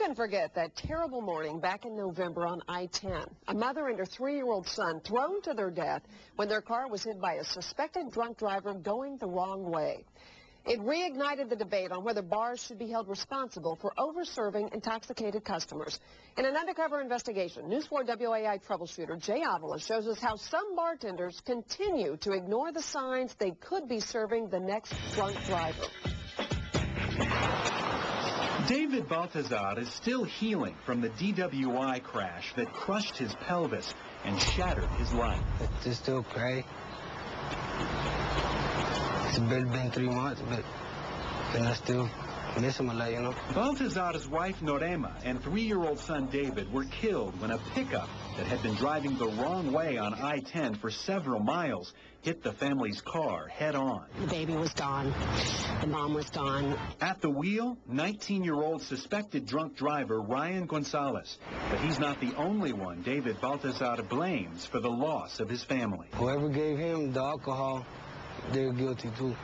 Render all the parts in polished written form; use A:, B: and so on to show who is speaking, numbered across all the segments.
A: can forget that terrible morning back in November on I-10? A mother and her 3-year-old son thrown to their death when their car was hit by a suspected drunk driver going the wrong way. It reignited the debate on whether bars should be held responsible for over-serving intoxicated customers. In an undercover investigation, News 4 WOAI troubleshooter Jay Avila shows us how some bartenders continue to ignore the signs they could be serving the next drunk driver.
B: David Baltazar is still healing from the DWI crash that crushed his pelvis and shattered his life.
C: It's still crazy. It's been 3 months, but I still miss him a lot, you know.
B: Baltazar's wife Norema and 3-year-old son David were killed when a pickup that had been driving the wrong way on I-10 for several miles hit the family's car head-on.
D: The baby was gone. The mom was gone.
B: At the wheel, 19-year-old suspected drunk driver Ryan Gonzalez. But he's not the only one David Baltazar blames for the loss of his family.
C: Whoever gave him the alcohol, they're guilty too.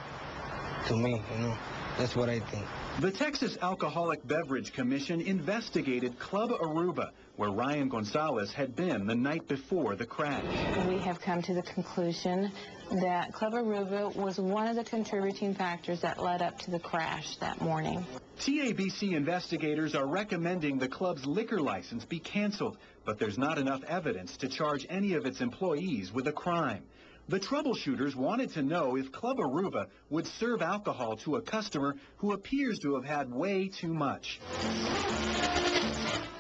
C: To me, you know. That's what I think.
B: The Texas Alcoholic Beverage Commission investigated Club Aruba, where Ryan Gonzalez had been the night before the crash.
E: We have come to the conclusion that Club Aruba was one of the contributing factors that led up to the crash that morning.
B: TABC investigators are recommending the club's liquor license be canceled, but there's not enough evidence to charge any of its employees with a crime. The troubleshooters wanted to know if Club Aruba would serve alcohol to a customer who appears to have had way too much.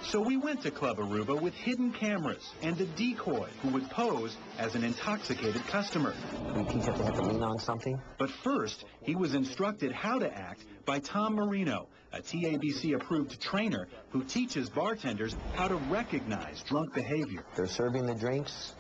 B: So we went to Club Aruba with hidden cameras and a decoy who would pose as an intoxicated customer.
F: We have to lean on something.
B: But first, he was instructed how to act by Tom Marino, a TABC-approved trainer who teaches bartenders how to recognize drunk behavior.
F: They're serving the drinks.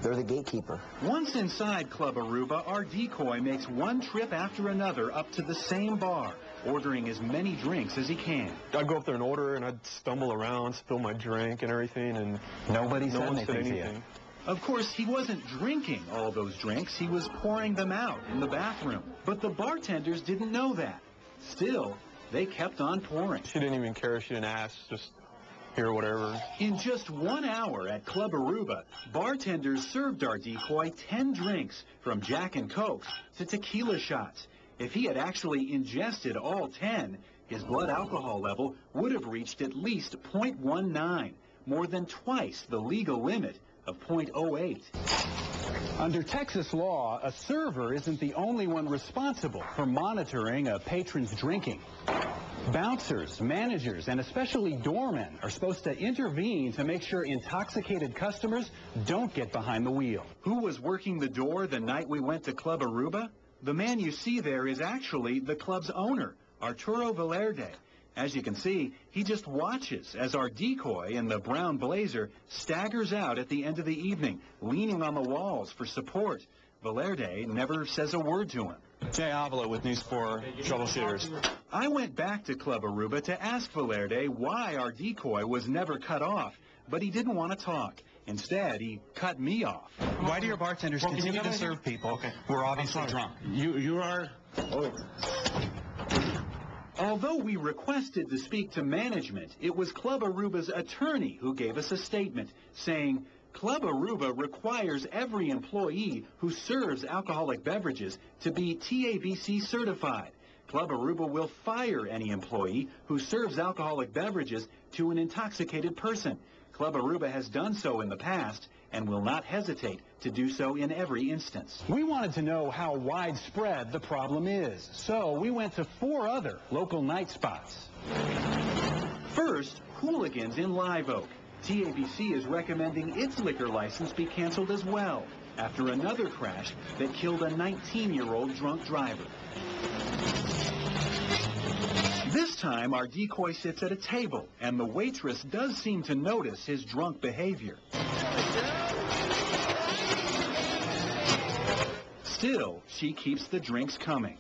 F: They're the gatekeeper.
B: Once inside Club Aruba, our decoy makes one trip after another up to the same bar, ordering as many drinks as he can.
G: I'd go up there and order, and I'd stumble around, spill my drink and everything, and
F: nobody
G: said anything
F: to you.
B: Of course, he wasn't drinking all those drinks. He was pouring them out in the bathroom. But the bartenders didn't know that. Still, they kept on pouring.
G: She didn't even care. She didn't ask. Just here, whatever.
B: In just 1 hour at Club Aruba, bartenders served our decoy 10 drinks, from Jack and Cokes to tequila shots. If he had actually ingested all 10, his blood alcohol level would have reached at least 0.19, more than twice the legal limit of 0.08.
H: Under Texas law, a server isn't the only one responsible for monitoring a patron's drinking. Bouncers, managers, and especially doormen are supposed to intervene to make sure intoxicated customers don't get behind the wheel.
B: Who was working the door the night we went to Club Aruba? The man you see there is actually the club's owner, Arturo Valerde. As you can see, he just watches as our decoy in the brown blazer staggers out at the end of the evening, leaning on the walls for support. Valerde never says a word to him.
I: Jay Avila with News 4 Troubleshooters.
B: I went back to Club Aruba to ask Valerde why our decoy was never cut off, but he didn't want to talk. Instead, he cut me off.
I: Why do your bartenders continue to serve people who are obviously drunk?
B: You are... Oh. Although we requested to speak to management, it was Club Aruba's attorney who gave us a statement saying, Club Aruba requires every employee who serves alcoholic beverages to be TABC certified. Club Aruba will fire any employee who serves alcoholic beverages to an intoxicated person. Club Aruba has done so in the past and will not hesitate to do so in every instance.
H: We wanted to know how widespread the problem is, so we went to 4 other local night spots.
B: First, hooligans in Live Oak. TABC is recommending its liquor license be canceled as well after another crash that killed a 19-year-old drunk driver. This time, our decoy sits at a table, and the waitress does seem to notice his drunk behavior. Still, she keeps the drinks coming.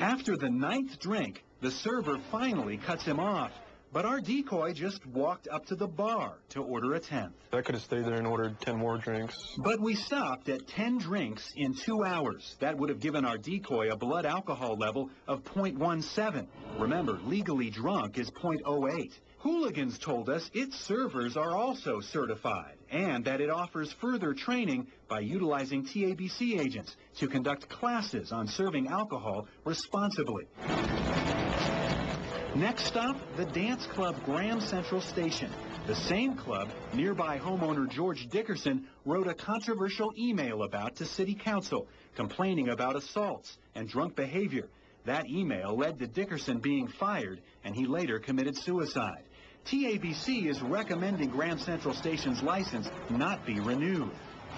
B: After the 9th drink, the server finally cuts him off. But our decoy just walked up to the bar to order a 10th.
G: I could have stayed there and ordered 10 more drinks.
B: But we stopped at 10 drinks in 2 hours. That would have given our decoy a blood alcohol level of 0.17. Remember, legally drunk is 0.08. Hooligans told us its servers are also certified and that it offers further training by utilizing TABC agents to conduct classes on serving alcohol responsibly. Next stop, the dance club Graham Central Station. The same club nearby homeowner George Dickerson wrote a controversial email about to City Council, complaining about assaults and drunk behavior. That email led to Dickerson being fired, and he later committed suicide. TABC is recommending Graham Central Station's license not be renewed.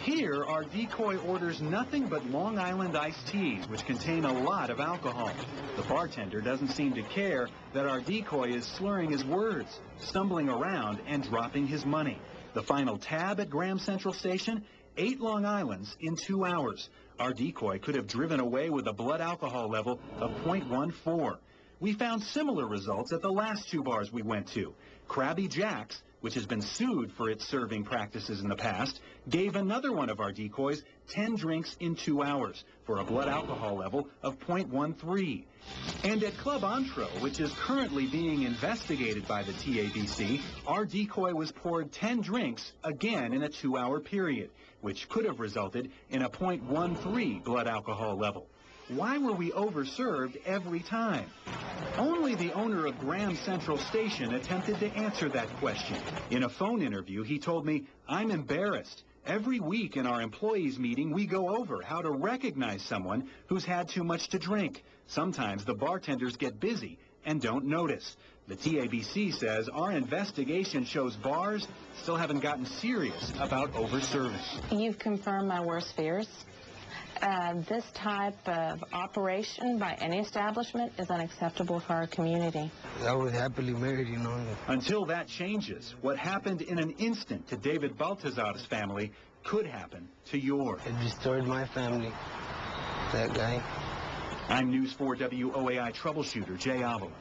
B: Here, our decoy orders nothing but Long Island iced teas, which contain a lot of alcohol. The bartender doesn't seem to care that our decoy is slurring his words, stumbling around, and dropping his money. The final tab at Graham Central Station, 8 Long Islands in 2 hours. Our decoy could have driven away with a blood alcohol level of 0.14. We found similar results at the last 2 bars we went to. Krabby Jack's, which has been sued for its serving practices in the past, gave another one of our decoys 10 drinks in 2 hours for a blood alcohol level of 0.13. And at Club Antro, which is currently being investigated by the TABC, our decoy was poured 10 drinks again in a 2-hour period, which could have resulted in a 0.13 blood alcohol level. Why were we overserved every time? Only the owner of Graham Central Station attempted to answer that question. In a phone interview, he told me, "I'm embarrassed. Every week in our employees meeting, we go over how to recognize someone who's had too much to drink. Sometimes the bartenders get busy and don't notice." The TABC says our investigation shows bars still haven't gotten serious about over-service.
E: You've confirmed my worst fears. This type of operation by any establishment is unacceptable for our community.
C: I was happily married, you know.
B: Until that changes, what happened in an instant to David Baltazar's family could happen to yours.
C: It destroyed my family, that guy.
B: I'm News 4 WOAI troubleshooter Jay Avila.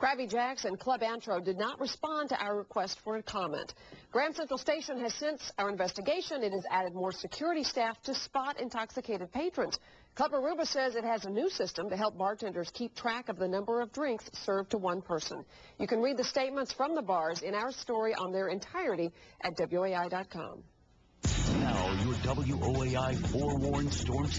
A: Krabby Jack's and Club Antro did not respond to our request for a comment. Graham Central Station has since our investigation, it has added more security staff to spot intoxicated patrons. Club Aruba says it has a new system to help bartenders keep track of the number of drinks served to one person. You can read the statements from the bars in our story on their entirety at WOAI.com.
J: Now, your WOAI forewarned storm